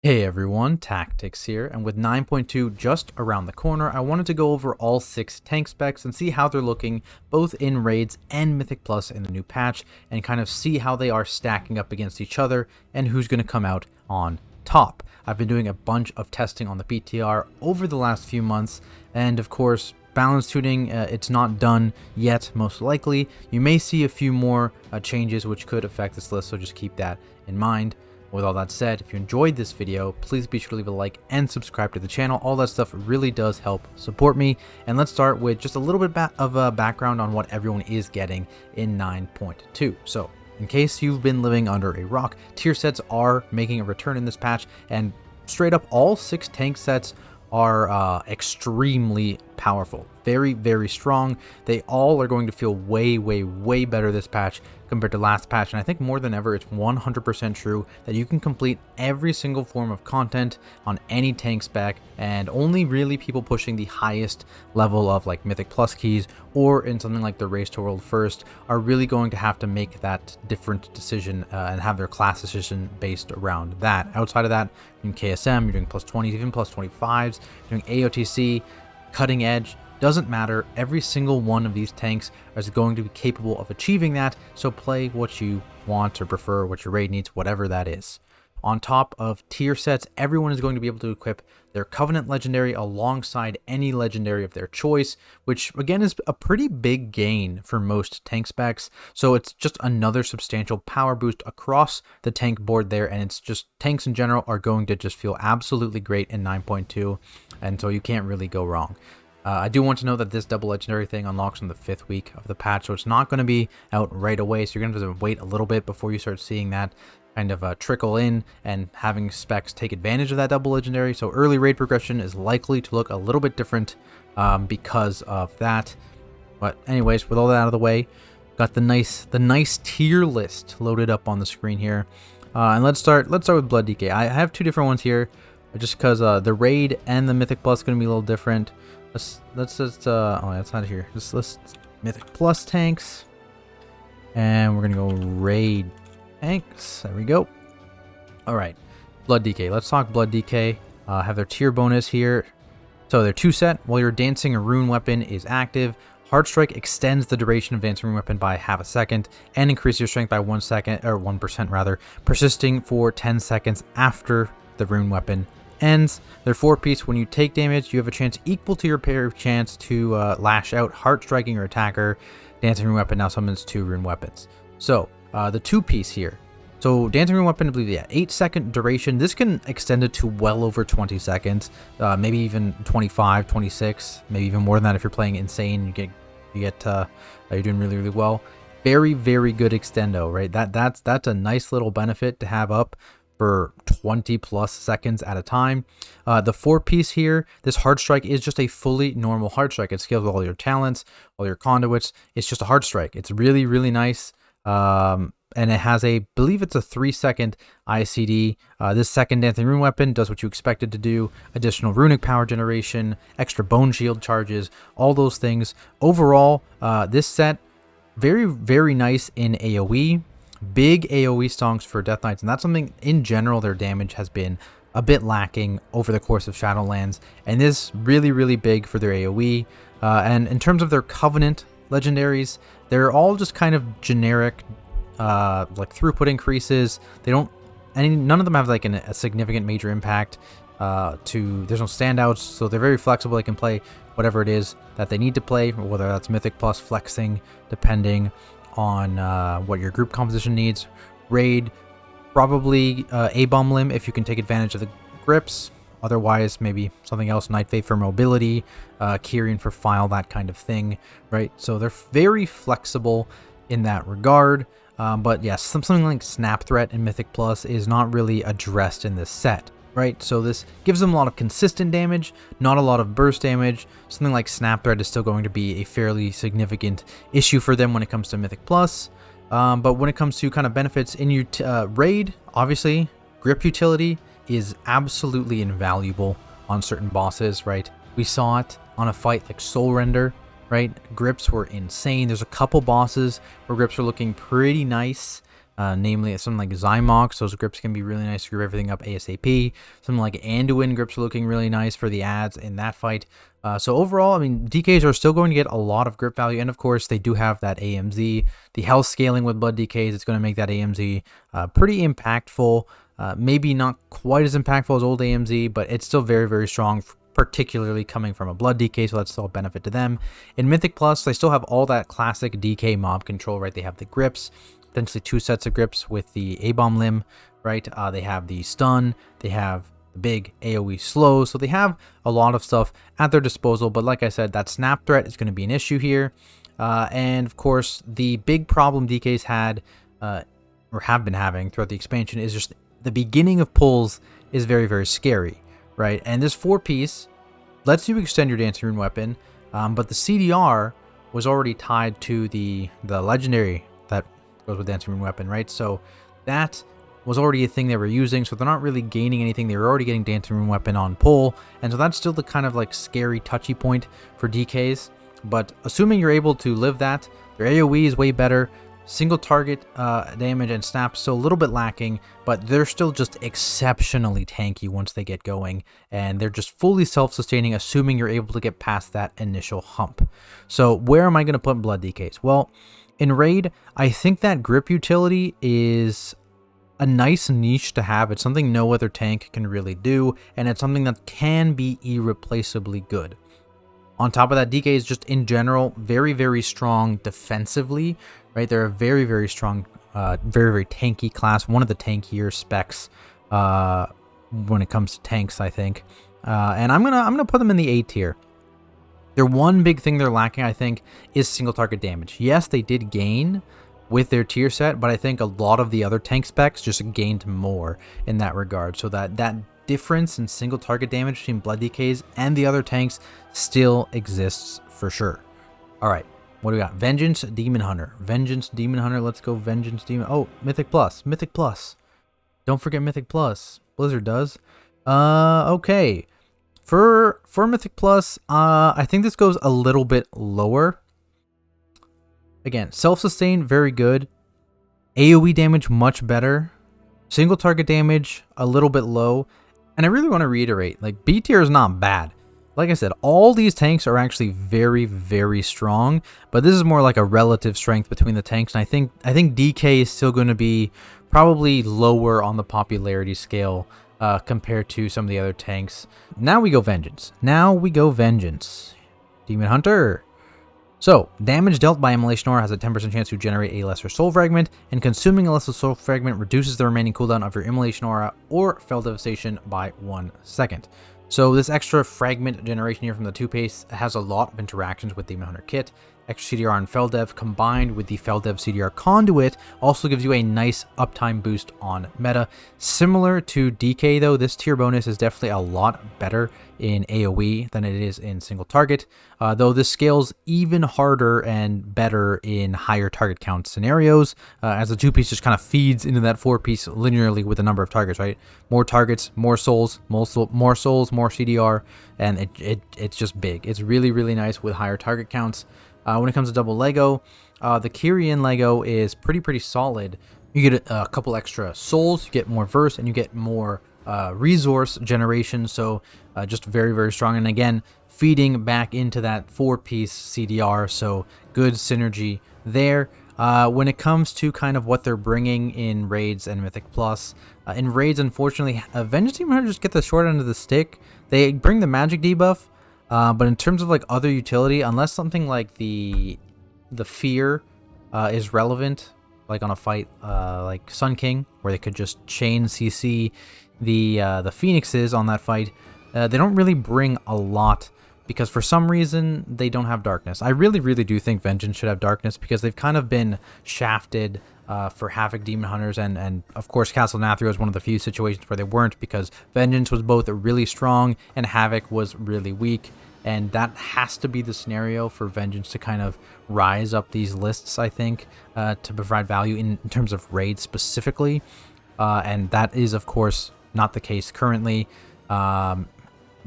Hey everyone, Tactics here, and with 9.2 just around the corner, I wanted to go over all 6 tank specs and see how they're looking both in raids and Mythic Plus in the new patch, and kind of see how they are stacking up against each other and who's going to come out on top. I've been doing a bunch of testing on the PTR over the last few months, and of course, balance tuning, it's not done yet, most likely. You may see a few more changes which could affect this list, so just keep that in mind. With all that said, if you enjoyed this video, please be sure to leave a like and subscribe to the channel. All that stuff really does help support me. And let's start with just a little bit of a background on what everyone is getting in 9.2. So, in case you've been living under a rock, tier sets are making a return in this patch, and straight up all 6 tank sets are extremely powerful. Very, very strong. They all are going to feel way better this patch compared to last patch, and I think more than ever it's 100% true that you can complete every single form of content on any tank spec, and only really people pushing the highest level of like Mythic Plus keys or in something like the Race to World First are really going to have to make that different decision and have their class decision based around that. Outside of that, you're doing KSM, you're doing plus 20s, even plus 25s, you're doing AOTC, cutting edge. Doesn't matter, every single one of these tanks is going to be capable of achieving that, so play what you want or prefer, what your raid needs, whatever that is. On top of tier sets, everyone is going to be able to equip their Covenant Legendary alongside any Legendary of their choice, which again is a pretty big gain for most tank specs, so it's just another substantial power boost across the tank board there, and it's just tanks in general are going to just feel absolutely great in 9.2, and so you can't really go wrong. I do want to know that this double legendary thing unlocks on the 5th week of the patch, so it's not going to be out right away, so you're going to have to wait a little bit before you start seeing that kind of trickle in and having specs take advantage of that double legendary. So early raid progression is likely to look a little bit different because of that. But anyways, with all that out of the way, got the nice tier list loaded up on the screen here, and let's start with Blood DK. I have 2 different ones here, just because the raid and the Mythic Plus is going to be a little different. Let's just oh, that's not here. Just let's Mythic Plus tanks, and we're gonna go raid tanks. There we go. All right, Blood DK. Let's talk Blood DK. Have their tier bonus here. So their 2 set. While your dancing or rune weapon is active, Hard Strike extends the duration of dancing rune weapon by ½ second and increases your strength by 1 second, or 1% rather, persisting for 10 seconds after the rune weapon ends. Their 4-piece, when you take damage, you have a chance equal to your pair chance to lash out. Heart striking your attacker. Dancing rune weapon now summons 2 rune weapons. So the 2-piece here. So dancing rune weapon, I believe, yeah, 8-second duration. This can extend it to well over 20 seconds, maybe even 25, 26, maybe even more than that if you're playing insane. You're doing really well. Very good extendo, right? That's a nice little benefit to have up for 20 plus seconds at a time. The 4-piece here, this hard strike is just a fully normal hard strike. It scales with all your talents, all your conduits. It's just a hard strike. It's really nice. And it has believe it's a 3-second ICD. This second dancing rune weapon does what you expect it to do. Additional runic power generation, extra bone shield charges, all those things. Overall, this set, very nice in AoE. Big AoE stonks for Death Knights, and that's something in general their damage has been a bit lacking over the course of Shadowlands, and this really big for their AoE. And in terms of their Covenant legendaries, they're all just kind of generic, like throughput increases. None of them have like a significant major impact. There's no standouts, so they're very flexible. They can play whatever it is that they need to play, whether that's Mythic Plus flexing, depending on what your group composition needs. Raid, probably A-Bomb Limb if you can take advantage of the grips. Otherwise, maybe something else, Night Faith for mobility, Kyrian for file, that kind of thing, right? So they're very flexible in that regard. But yes, something like Snap Threat in Mythic Plus is not really addressed in this set, right? So this gives them a lot of consistent damage, not a lot of burst damage. Something like Snap Threat is still going to be a fairly significant issue for them when it comes to Mythic Plus. But when it comes to kind of benefits in your raid, obviously, grip utility is absolutely invaluable on certain bosses, right? We saw it on a fight like Soul Render, right? Grips were insane. There's a couple bosses where grips are looking pretty nice. namely something like Zymox. Those grips can be really nice to grip everything up ASAP. Something like Anduin grips are looking really nice for the ads in that fight. So overall, I mean, DKs are still going to get a lot of grip value, and of course, they do have that AMZ. The health scaling with Blood DKs, it's going to make that AMZ pretty impactful. Maybe not quite as impactful as old AMZ, but it's still very, very strong, particularly coming from a Blood DK, so that's still a benefit to them. In Mythic Plus, they still have all that classic DK mob control, right? They have the grips, essentially 2 sets of grips with the A-bomb limb, right? They have the stun, they have the big AoE slow, so they have a lot of stuff at their disposal, but like I said, that snap threat is going to be an issue here. And of course, the big problem DKs had, or have been having throughout the expansion, is just the beginning of pulls is very, very scary, right? And this 4-piece lets you extend your Dancing Rune weapon, but the CDR was already tied to the legendary that goes with Dancing Rune weapon, right? So that was already a thing they were using, so they're not really gaining anything. They were already getting Dancing Rune weapon on pull, and so that's still the kind of like scary touchy point for DKs. But assuming you're able to live that, their AoE is way better. Single target damage and snap still a little bit lacking, but they're still just exceptionally tanky once they get going, and they're just fully self-sustaining, assuming you're able to get past that initial hump. So where am I going to put Blood DKs? Well, in Raid, I think that grip utility is a nice niche to have. It's something no other tank can really do, and it's something that can be irreplaceably good. On top of that, DK is just in general very, very strong defensively, right? They're a very, very strong, very, very tanky class. One of the tankier specs when it comes to tanks, I think. And I'm gonna put them in the A tier. Their one big thing they're lacking, I think, is single target damage. Yes, they did gain with their tier set, but I think a lot of the other tank specs just gained more in that regard. So that difference in single target damage between Blood DKs and the other tanks still exists for sure. All right, what do we got? Vengeance Demon Hunter. Vengeance Demon Hunter. Let's go Vengeance Demon. Oh, Mythic Plus. Mythic Plus. Don't forget Mythic Plus. Blizzard does. Okay. For Mythic Plus, I think this goes a little bit lower. Again, self-sustain, very good. AoE damage, much better. Single target damage, a little bit low. And I really want to reiterate, like, B tier is not bad. Like I said, all these tanks are actually very, very strong, but this is more like a relative strength between the tanks. And I think DK is still going to be probably lower on the popularity scale compared to some of the other tanks. Now we go Vengeance. Demon Hunter. So, damage dealt by Immolation Aura has a 10% chance to generate a Lesser Soul Fragment, and consuming a Lesser Soul Fragment reduces the remaining cooldown of your Immolation Aura or Fell Devastation by 1 second. So this extra fragment generation here from the 2-piece has a lot of interactions with Demon Hunter Kit. Extra CDR and Fell Dev combined with the Fell Dev CDR Conduit also gives you a nice uptime boost on meta. Similar to DK though, this tier bonus is definitely a lot better in AoE than it is in single target, though this scales even harder and better in higher target count scenarios, as the 2-piece just kind of feeds into that 4-piece linearly with the number of targets, right? More targets, more souls, more CDR, and it's just big. It's really, really nice with higher target counts. When it comes to double Lego, the Kyrian Lego is pretty solid. You get a couple extra souls, you get more verse, and you get more resource generation, so just very, very strong. And again, feeding back into that 4-piece CDR, so good synergy there. When it comes to kind of what they're bringing in Raids and Mythic Plus, in Raids, unfortunately, Vengeance Demon Hunter just get the short end of the stick. They bring the magic debuff, but in terms of like other utility, unless something like the fear is relevant, like on a fight like Sun King, where they could just chain CC the Phoenixes on that fight, they don't really bring a lot, because for some reason they don't have darkness. I really do think Vengeance should have darkness, because they've kind of been shafted for Havoc Demon Hunters, and of course Castle Nathria is one of the few situations where they weren't, because Vengeance was both really strong and Havoc was really weak, and that has to be the scenario for Vengeance to kind of rise up these lists, I think, to provide value in terms of Raid specifically, and that is of course not the case currently.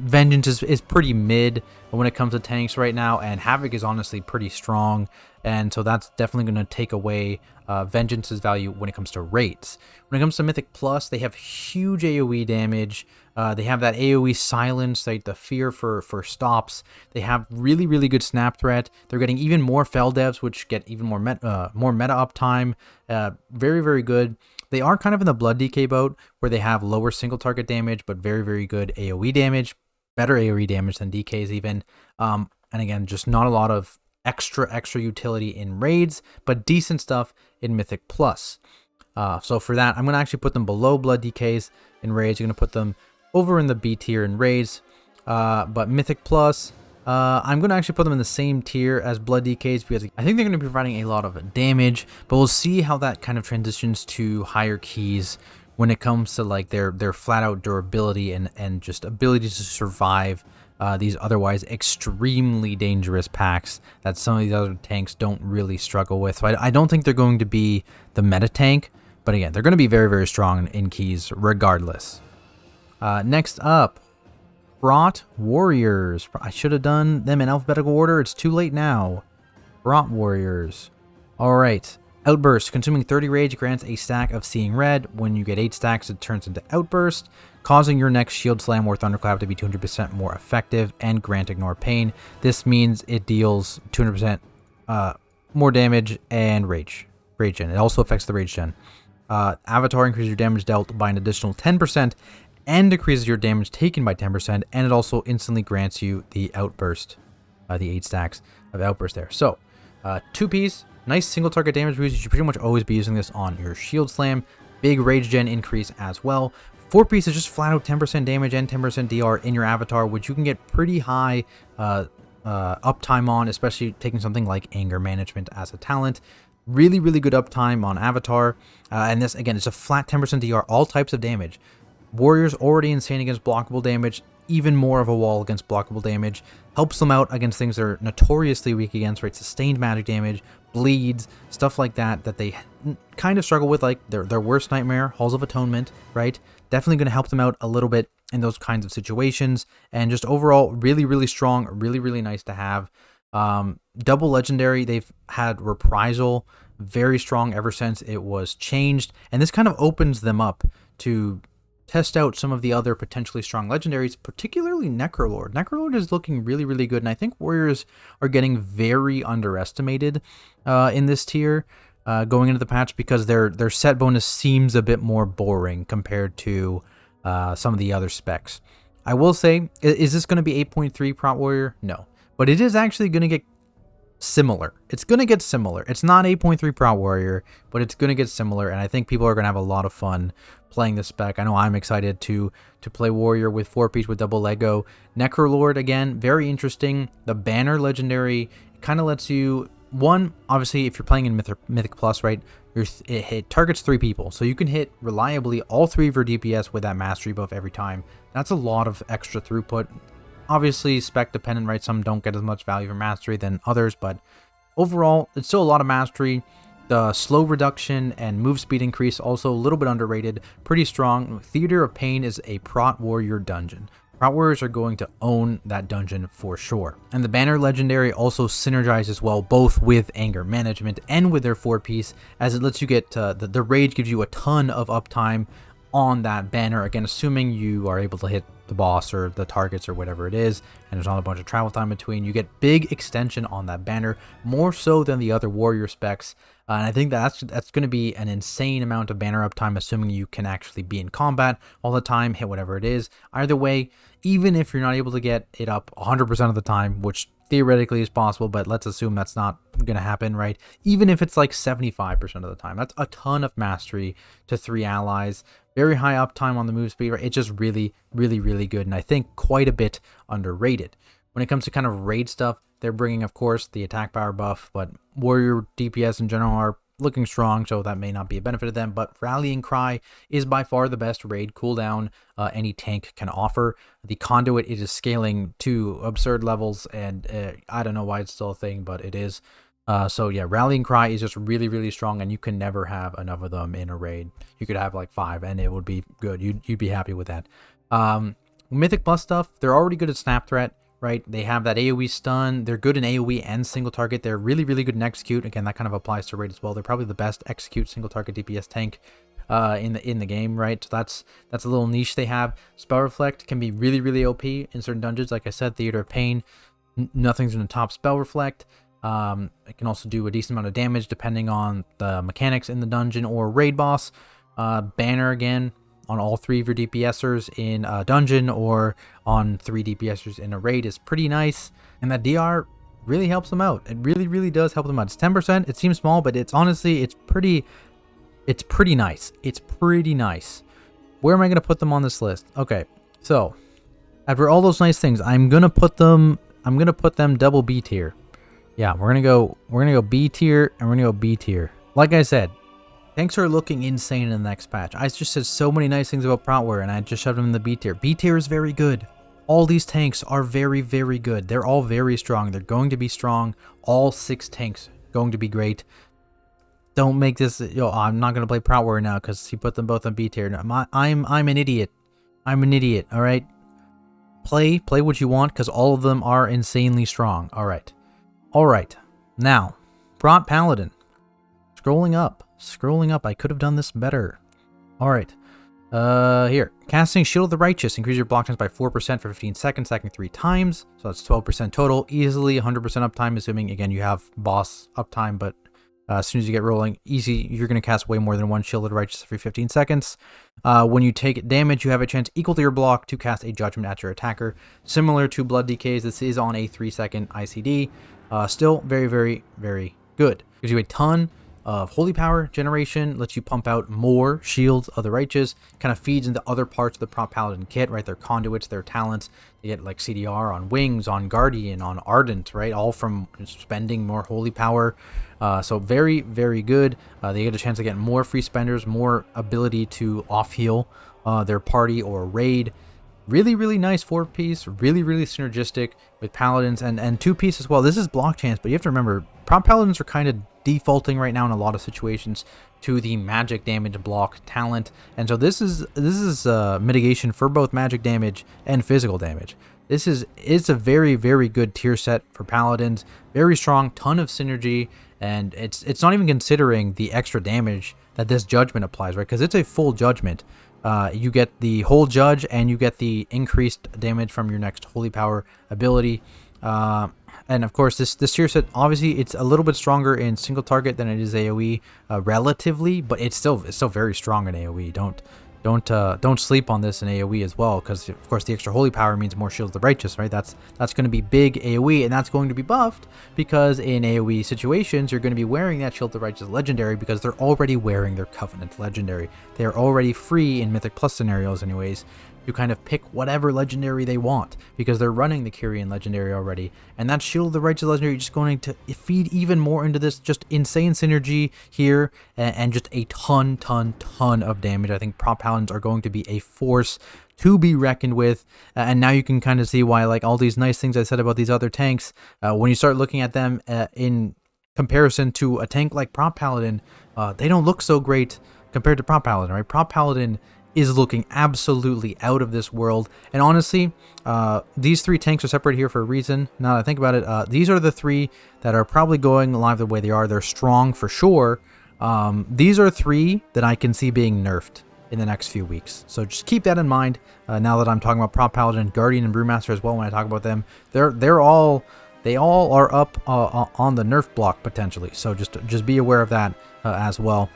Vengeance is pretty mid when it comes to tanks right now, and Havoc is honestly pretty strong, and so that's definitely going to take away Vengeance's value when it comes to raids. When it comes to Mythic Plus, they have huge AoE damage. They have that AoE silence, like the fear for stops. They have really, really good snap threat. They're getting even more Fel Devs, which get even more meta uptime. Very, very good. They are kind of in the Blood DK boat, where they have lower single target damage, but very, very good AoE damage. Better AoE damage than DKs even. And again, just not a lot of extra utility in raids, but decent stuff in Mythic Plus. So for that, I'm going to actually put them below Blood DKs in raids. You're going to put them over in the B tier in raids. But Mythic Plus, I'm going to actually put them in the same tier as Blood DKs, because I think they're going to be providing a lot of damage, but we'll see how that kind of transitions to higher keys when it comes to like their flat out durability and just ability to survive these otherwise extremely dangerous packs that some of these other tanks don't really struggle with. So I don't think they're going to be the meta tank, but again, they're going to be very, very strong in keys regardless. Next up, Prot Warriors. I should have done them in alphabetical order. It's too late now. Prot Warriors. All right. Outburst. Consuming 30 rage grants a stack of Seeing Red. When you get 8 stacks, it turns into Outburst, causing your next Shield Slam or Thunderclap to be 200% more effective and grant Ignore Pain. This means it deals 200% more damage and Rage Gen. It also affects the Rage Gen. Avatar increases your damage dealt by an additional 10% and decreases your damage taken by 10%, and it also instantly grants you the Outburst, the 8 stacks of Outburst there. So, 2-piece. Nice single target damage boost. You should pretty much always be using this on your Shield Slam. Big Rage Gen increase as well. 4-piece is just flat out 10% damage and 10% DR in your avatar, which you can get pretty high uptime on, especially taking something like Anger Management as a talent. Really, really good uptime on avatar. And this, again, is a flat 10% DR, all types of damage. Warriors already insane against blockable damage. Even more of a wall against blockable damage. Helps them out against things they're notoriously weak against, right? Sustained magic damage, bleeds, stuff like that they kind of struggle with, like their worst nightmare, Halls of Atonement, right? Definitely going to help them out a little bit in those kinds of situations. And just overall, really, really strong, really, really nice to have. Double legendary, they've had Reprisal, very strong ever since it was changed. And this kind of opens them up to test out some of the other potentially strong legendaries, particularly Necrolord. Necrolord is looking really, really good, and I think Warriors are getting very underestimated in this tier going into the patch, because their set bonus seems a bit more boring compared to some of the other specs. I will say, is this going to be 8.3 Prot Warrior? No. But it is actually going to get similar. It's going to get similar. It's not 8.3 Prot Warrior, but it's going to get similar, and I think people are going to have a lot of fun playing this spec. I know I'm excited to play Warrior with 4-piece with double Lego. Necrolord, again, very interesting. The Banner legendary kind of lets you, one, obviously, if you're playing in Mythic Plus, right, it targets 3 people, so you can hit reliably all 3 of your DPS with that mastery buff every time. That's a lot of extra throughput. Obviously, spec dependent, right? Some don't get as much value for mastery than others, but overall, it's still a lot of mastery. The slow reduction and move speed increase, also a little bit underrated, pretty strong. Theater of Pain is a Prot Warrior dungeon. Prot Warriors are going to own that dungeon for sure. And the Banner legendary also synergizes well both with Anger Management and with their 4-piece, as it lets you get, the Rage gives you a ton of uptime on that banner, again, assuming you are able to hit the boss or the targets or whatever it is, and there's not a bunch of travel time between. You get big extension on that banner, more so than the other warrior specs, and I think that's going to be an insane amount of banner uptime, assuming you can actually be in combat all the time, hit whatever it is. Either way, even if you're not able to get it up 100% of the time, which theoretically is possible, but let's assume that's not going to happen, right? Even if it's like 75% of the time, that's a ton of mastery to 3 allies. Very high uptime on the move speed, right? It's just really, really, really good, and I think quite a bit underrated. When it comes to kind of raid stuff, they're bringing, of course, the attack power buff, but warrior DPS in general are looking strong, so that may not be a benefit to them, but Rallying Cry is by far the best raid cooldown any tank can offer. The Conduit, it is scaling to absurd levels, and I don't know why it's still a thing, but it is. So yeah, Rallying Cry is just really, really strong, and you can never have enough of them in a raid. You could have like 5, and it would be good. You'd be happy with that. Mythic Plus stuff, they're already good at Snap Threat, right? They have that AoE stun. They're good in AoE and single target. They're really, really good in execute. Again, that kind of applies to raid as well. They're probably the best execute single target DPS tank in the game, right? So that's a little niche they have. Spell Reflect can be really, really OP in certain dungeons. Like I said, Theater of Pain, nothing's going to top Spell Reflect. It can also do a decent amount of damage depending on the mechanics in the dungeon or raid boss. Banner again on all 3 of your DPSers in a dungeon or on 3 DPSers in a raid is pretty nice. And that DR really helps them out. It really, really does help them out. It's 10%. It seems small, but it's honestly, it's pretty nice. It's pretty nice. Where am I going to put them on this list? Okay, so after all those nice things, I'm going to put them double B tier. Yeah, we're gonna go B tier, and we're gonna go B tier. Like I said, tanks are looking insane in the next patch. I just said so many nice things about Prot Warrior, and I just shoved them in the B tier. B tier is very good. All these tanks are very, very good. They're all very strong. They're going to be strong. All 6 tanks going to be great. Don't make this. I'm not gonna play Prot Warrior now because he put them both on B tier. No, I'm an idiot. I'm an idiot. All right. Play what you want because all of them are insanely strong. All right. Alright, now, Prot Paladin. Scrolling up, I could have done this better. Alright, here. Casting Shield of the Righteous, increase your block chance by 4% for 15 seconds, stacking 3 times. So that's 12% total, easily 100% uptime, assuming, again, you have boss uptime, but as soon as you get rolling, easy, you're going to cast way more than 1 Shield of the Righteous every 15 seconds. When you take damage, you have a chance equal to your block to cast a Judgment at your attacker. Similar to Blood DKs, this is on a 3-second ICD. Still very, very, very good. Gives you a ton of holy power generation, lets you pump out more shields of the righteous, kind of feeds into other parts of the Prot Paladin kit, right? Their conduits, their talents. You get like CDR on Wings, on Guardian, on Ardent, right? All from spending more holy power. So very, very good. They get a chance to get more free spenders, more ability to off-heal their party or raid. Really, really nice 4-piece, really, really synergistic with Paladins and 2-piece as well. This is block chance, but you have to remember, Prot Paladins are kind of defaulting right now in a lot of situations to the magic damage block talent, and so this is mitigation for both magic damage and physical damage. It's a very, very good tier set for Paladins. Very strong, ton of synergy, and it's not even considering the extra damage that this judgment applies, right? Because it's a full judgment. You get the whole judge and you get the increased damage from your next holy power ability. And of course, this tier set, obviously, it's a little bit stronger in single target than it is AoE relatively, but it's still very strong in AoE. Don't sleep on this in AoE as well, because of course the extra holy power means more Shield of the Righteous, right? That's going to be big AoE, and that's going to be buffed because in AoE situations you're going to be wearing that Shield of the Righteous legendary because they're already wearing their Covenant legendary. They're already free in Mythic Plus scenarios anyways to kind of pick whatever legendary they want because they're running the Kyrian legendary already, and that Shield of the Righteous legendary is just going to feed even more into this just insane synergy here and just a ton of damage. I think Prot Paladins are going to be a force to be reckoned with, and now you can kind of see why, like, all these nice things I said about these other tanks, when you start looking at them in comparison to a tank like Prot Paladin, they don't look so great compared to Prot Paladin, right? Prot Paladin is looking absolutely out of this world, and honestly, these 3 tanks are separated here for a reason. Now that I think about it, these are the 3 that are probably going live the way they are. They're strong for sure. These are 3 that I can see being nerfed in the next few weeks, so just keep that in mind. Now that I'm talking about Prot Paladin, Guardian, and Brewmaster as well, when I talk about them, they all are up on the nerf block potentially, so just be aware of that as well.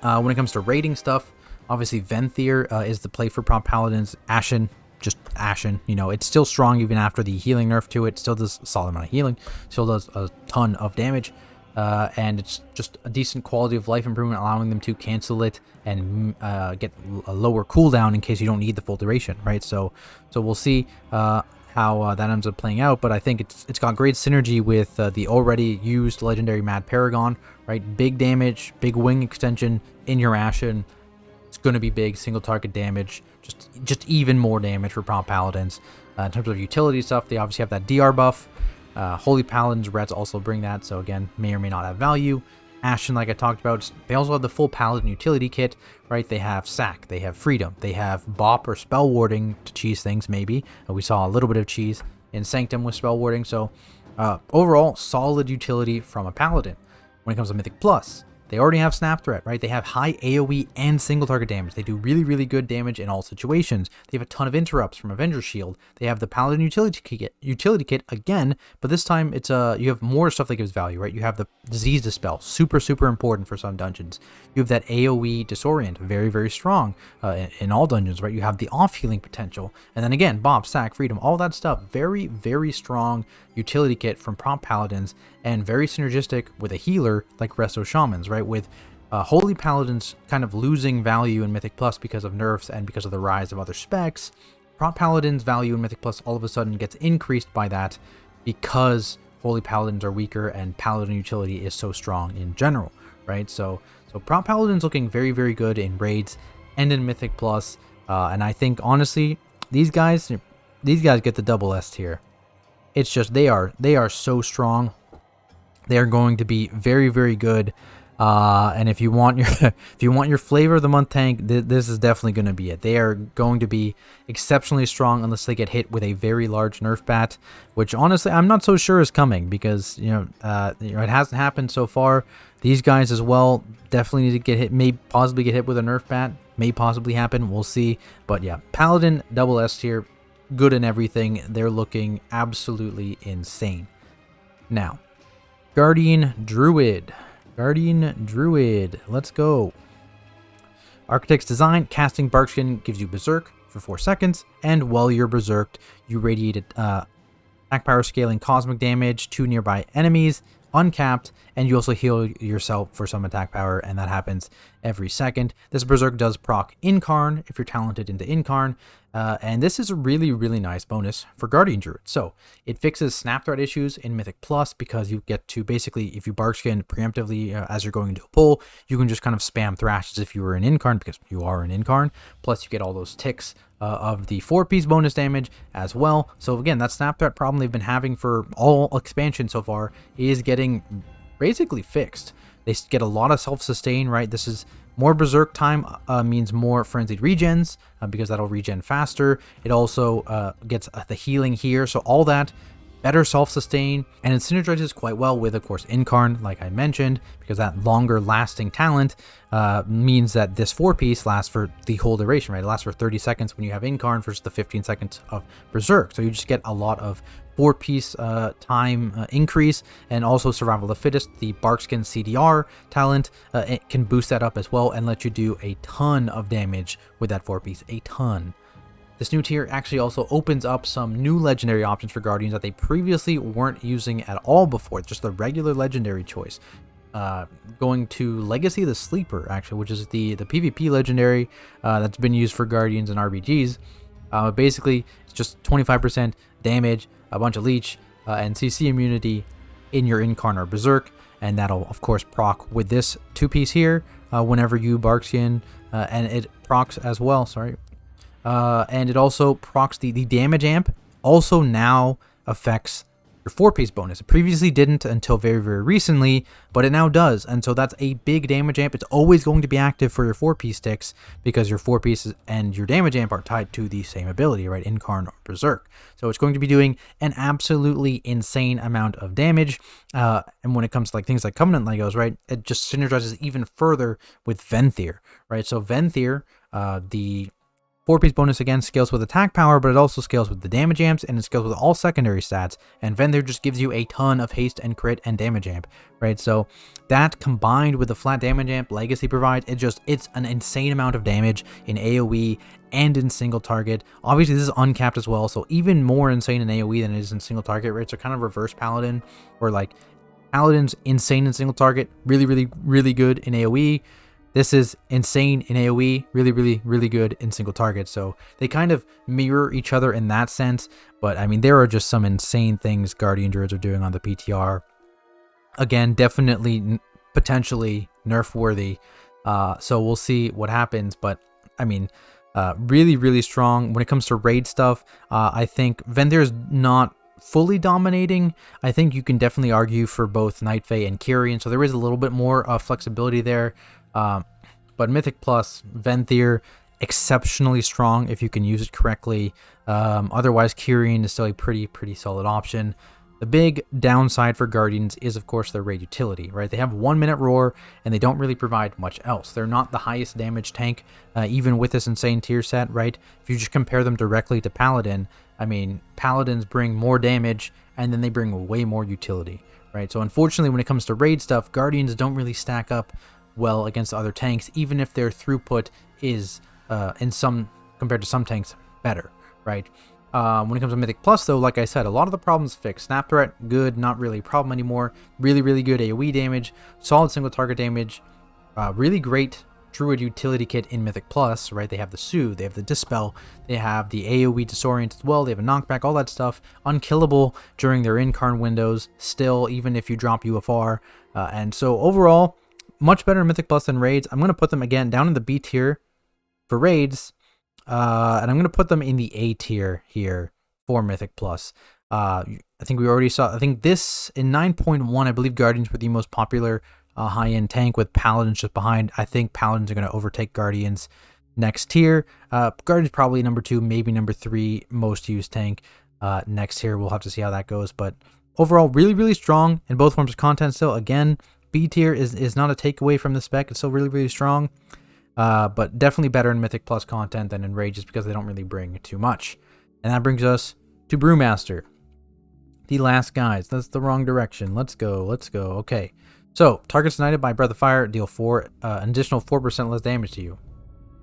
When it comes to raiding stuff, obviously Venthyr is the play for Prot Paladins. Ashen, just Ashen, it's still strong even after the healing nerf to it. Still does a solid amount of healing, still does a ton of damage, and it's just a decent quality of life improvement, allowing them to cancel it and get a lower cooldown in case you don't need the full duration, right? So we'll see how that ends up playing out, but I think it's got great synergy with the already used legendary Mad Paragon, right? Big damage, big wing extension in your Ashen. It's going to be big single target damage, just even more damage for Prot Paladins. In terms of utility stuff, they obviously have that DR buff. Holy Paladins Reds also bring that, so again, may or may not have value. Ashen, like I talked about. They also have the full Paladin utility kit, right? They have Sack, they have Freedom, they have Bop or Spell Warding to cheese things, maybe. We saw a little bit of cheese in Sanctum with Spell Warding, so overall, solid utility from a Paladin. When it comes to Mythic Plus, they already have Snap Threat, right? They have high AoE and single target damage. They do really, really good damage in all situations. They have a ton of interrupts from Avenger Shield. They have the Paladin utility kit again, but this time it's you have more stuff that gives value, right? You have the Disease Dispel, super, super important for some dungeons. You have that AoE Disorient, very, very strong in all dungeons, right? You have the off healing potential, and then again, Bob, Sack, Freedom, all that stuff. Very, very strong utility kit from Prot Paladins, and very synergistic with a healer like Resto Shamans, right? With Holy Paladins kind of losing value in Mythic Plus because of nerfs and because of the rise of other specs, Prot Paladins' value in Mythic Plus all of a sudden gets increased by that because Holy Paladins are weaker and Paladin utility is so strong in general, right? So Prot Paladins looking very, very good in raids and in Mythic Plus, and I think honestly these guys get the double S tier. It's just they are so strong. They are going to be very, very good. And if you want your flavor of the month tank, this is definitely going to be it. They are going to be exceptionally strong unless they get hit with a very large nerf bat, which honestly I'm not so sure is coming because it hasn't happened so far. These guys as well definitely need to get hit, may possibly get hit with a nerf bat, may possibly happen. We'll see. But yeah, Paladin double S tier, good in everything. They're looking absolutely insane. Now, Guardian Druid. Let's go. Architect's Design, casting Barkskin gives you Berserk for 4 seconds, and while you're Berserked, you radiate attack power scaling cosmic damage to nearby enemies, uncapped, and you also heal yourself for some attack power, and that happens every second. This Berserk does proc Incarn if you're talented into Incarn, and this is a really, really nice bonus for Guardian Druid. So it fixes Snap Threat issues in Mythic Plus because you get to basically, if you Barkskin preemptively as you're going into a pull, you can just kind of spam Thrash as if you were an Incarn because you are an Incarn. Plus you get all those ticks of the 4-piece bonus damage as well. So again, that Snap Threat problem they've been having for all expansion so far is getting basically fixed. They get a lot of self-sustain, right? This is more Berserk time means more Frenzied Regens because that'll regen faster. It also gets the healing here, so all that, better self-sustain, and it synergizes quite well with, of course, Incarn, like I mentioned, because that longer lasting talent means that this 4-piece lasts for the whole duration, right? It lasts for 30 seconds when you have Incarn versus the 15 seconds of Berserk. So you just get a lot of 4-piece time increase, and also Survival of the Fittest, the Barkskin CDR talent, it can boost that up as well and let you do a ton of damage with that 4-piece, a ton. This new tier actually also opens up some new legendary options for Guardians that they previously weren't using at all before. It's just the regular legendary choice. Going to Legacy of the Sleeper, actually, which is the PvP legendary that's been used for Guardians and RBGs. Basically, it's just 25% damage, a bunch of leech, and CC immunity in your Incarn or Berserk, and that'll, of course, proc with this 2-piece here whenever you Barkskin, and it procs as well, sorry. And it also procs the damage amp, also now affects your 4-piece bonus. It previously didn't until very, very recently, but it now does. And so that's a big damage amp. It's always going to be active for your 4-piece sticks because your 4-pieces and your damage amp are tied to the same ability, right? Incarn or Berserk. So it's going to be doing an absolutely insane amount of damage. And when it comes to like things like Covenant Legos, right, it just synergizes even further with Venthyr, right? So Venthyr, the 4-piece bonus again scales with attack power, but it also scales with the damage amps, and it scales with all secondary stats. And Venthyr just gives you a ton of haste and crit and damage amp, right? So that combined with the flat damage amp Legacy provides, it's an insane amount of damage in AoE and in single target. Obviously this is uncapped as well, so even more insane in AoE than it is in single target, right? So kind of reverse Paladin, where like Paladin's insane in single target, really, really, really good in AoE. This is insane in AoE, really, really, really good in single target. So they kind of mirror each other in that sense. But I mean, there are just some insane things Guardian Druids are doing on the PTR. Again, definitely, potentially nerf worthy. So we'll see what happens. But I mean, really, really strong. When it comes to raid stuff, I think Venthyr is not fully dominating. I think you can definitely argue for both Night Fae and Kyrian, so there is a little bit more flexibility there. But Mythic Plus, Venthyr, exceptionally strong if you can use it correctly. Otherwise, Kyrian is still a pretty solid option. The big downside for Guardians is, of course, their raid utility, right? They have 1 minute roar, and they don't really provide much else. They're not the highest damage tank, even with this insane tier set, right? If you just compare them directly to Paladin, I mean, Paladins bring more damage, and then they bring way more utility, right? So unfortunately, when it comes to raid stuff, Guardians don't really stack up well against other tanks, even if their throughput is, compared to some tanks, better, right? When it comes to Mythic Plus, though, like I said, a lot of the problems fixed. Snap Threat, good, not really a problem anymore. Really good AoE damage, solid single target damage, really great Druid utility kit in Mythic Plus, right? They have the Soothe, they have the Dispel, they have the AoE Disorient as well, they have a knockback, all that stuff. Unkillable during their Incarn windows, still, even if you drop UFR. And so overall, much better in Mythic Plus than Raids. I'm going to put them, again, down in the B tier for Raids. And I'm going to put them in the A tier here for Mythic Plus. I think we already saw, I think this, in 9.1, I believe Guardians were the most popular high-end tank, with Paladins just behind. I think Paladins are going to overtake Guardians next tier. Guardians probably number 2, maybe number 3 most used tank next tier. We'll have to see how that goes. But overall, really strong in both forms of content still. Again, B tier is not a takeaway from the spec. It's still really strong. But definitely better in Mythic Plus content than in Rage, just because they don't really bring too much. And that brings us to Brewmaster. The last guys. That's the wrong direction. Let's go. Okay. So, targets ignited by Breath of Fire deal an additional 4% less damage to you.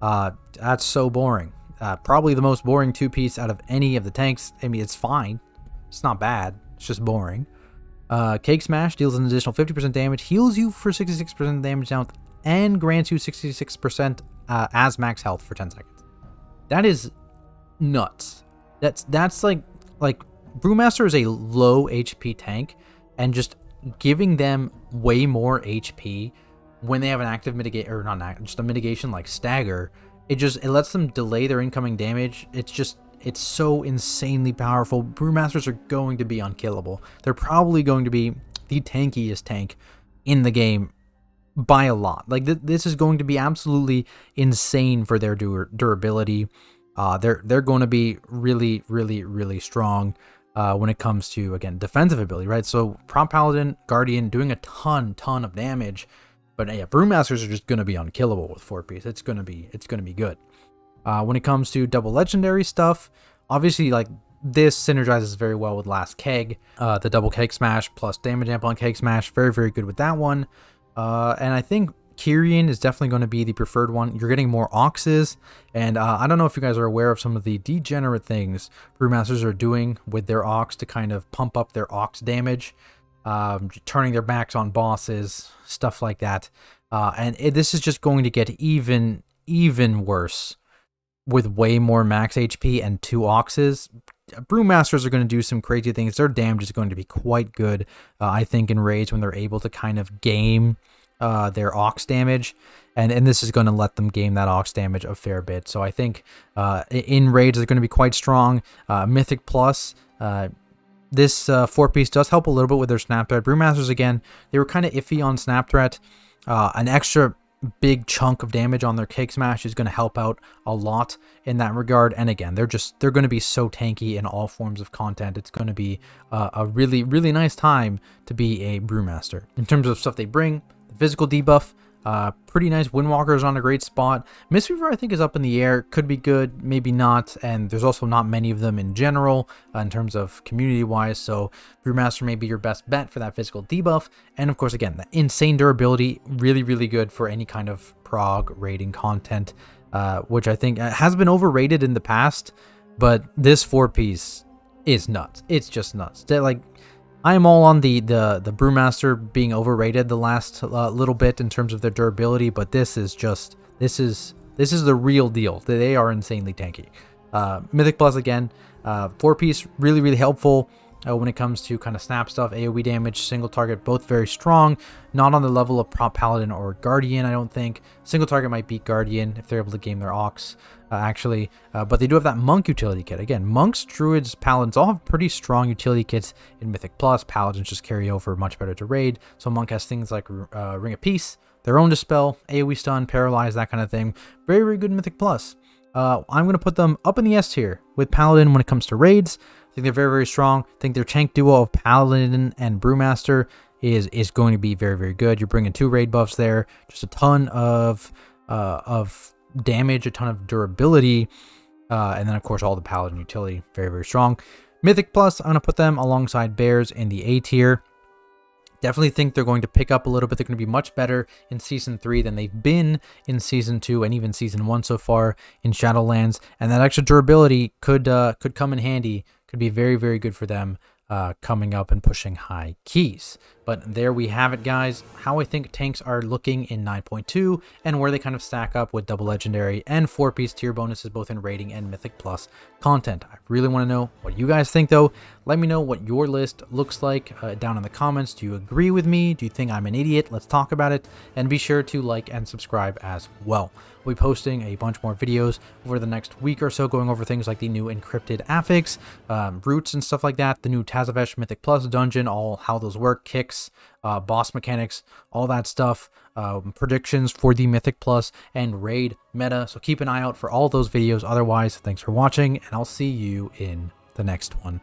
That's so boring. Probably the most boring 2-piece out of any of the tanks. I mean, it's fine. It's not bad. It's just boring. Cake Smash deals an additional 50% damage, heals you for 66% damage down, and grants you 66% as max health for 10 seconds. That is nuts. That's like Brewmaster is a low HP tank, and just giving them way more HP when they have an active mitigate, or not active, just a mitigation like Stagger, it lets them delay their incoming damage. It's so insanely powerful. Brewmasters are going to be unkillable. They're probably going to be the tankiest tank in the game by a lot. Like, this is going to be absolutely insane for their durability. They're going to be really strong when it comes to, again, defensive ability, right? So Prot Paladin, Guardian doing a ton of damage, but yeah, Brewmasters are just going to be unkillable with 4-piece. It's going to be good. When it comes to double legendary stuff, obviously, like, this synergizes very well with Last Keg. The double Keg Smash plus damage amp on Keg Smash, very good with that one. And I think Kyrian is definitely going to be the preferred one. You're getting more Oxes, and I don't know if you guys are aware of some of the degenerate things Brewmasters are doing with their Ox to kind of pump up their Ox damage, turning their backs on bosses, stuff like that. And this is just going to get even worse with way more max HP and 2 Oxes. Brewmasters are going to do some crazy things. Their damage is going to be quite good, I think, in raids when they're able to kind of game their Ox damage, and this is going to let them game that Ox damage a fair bit. So I think in raids they're going to be quite strong. Mythic Plus, this 4-piece does help a little bit with their Snap Threat. Brewmasters, again, they were kind of iffy on Snap Threat. An extra big chunk of damage on their Cake Smash is going to help out a lot in that regard. And again, they're going to be so tanky in all forms of content. It's going to be a really nice time to be a Brewmaster. In terms of stuff they bring, the physical debuff, pretty nice. Windwalker is on a great spot. Mistweaver, I think, is up in the air. Could be good, maybe not. And there's also not many of them in general in terms of community-wise. So Brewmaster may be your best bet for that physical debuff. And of course, again, the insane durability, really good for any kind of prog raiding content, which I think has been overrated in the past. But this 4-piece is nuts. It's just nuts. Like, I am all on the Brewmaster being overrated the last little bit in terms of their durability, but this is the real deal. They are insanely tanky. Mythic Plus, again, 4-piece, really helpful. when it comes to kind of snap stuff, AoE damage, single target, both very strong. Not on the level of Prot Paladin or Guardian, I don't think. Single target might beat Guardian if they're able to game their Ox, actually. But they do have that Monk utility kit. Again, Monks, Druids, Paladins all have pretty strong utility kits in Mythic Plus. Paladins just carry over much better to raid. So Monk has things like Ring of Peace, their own Dispel, AoE Stun, Paralyze, that kind of thing. Very, very good in Mythic Plus. I'm going to put them up in the S tier with Paladin when it comes to raids. I think they're very, very strong. I think their tank duo of Paladin and Brewmaster is going to be very, very good. You're bringing 2 raid buffs there, just a ton of damage, a ton of durability, and then of course all the Paladin utility, very, very strong. Mythic Plus, I'm going to put them alongside Bears in the A tier. Definitely think they're going to pick up a little bit. They're going to be much better in Season 3 than they've been in Season 2 and even Season 1 so far in Shadowlands. And that extra durability could come in handy. Could be very, very good for them coming up and pushing high keys. But there we have it, guys. How I think tanks are looking in 9.2 and where they kind of stack up with double legendary and 4-piece tier bonuses both in rating and Mythic Plus content. I really want to know what you guys think, though. Let me know what your list looks like down in the comments. Do you agree with me? Do you think I'm an idiot? Let's talk about it. And be sure to like and subscribe as well. We'll be posting a bunch more videos over the next week or so, going over things like the new encrypted affix, roots and stuff like that, the new Tazavesh Mythic Plus dungeon, all how those work, kicks, boss mechanics, all that stuff, predictions for the Mythic Plus and raid meta. So keep an eye out for all those videos. Otherwise, thanks for watching, and I'll see you in the next one.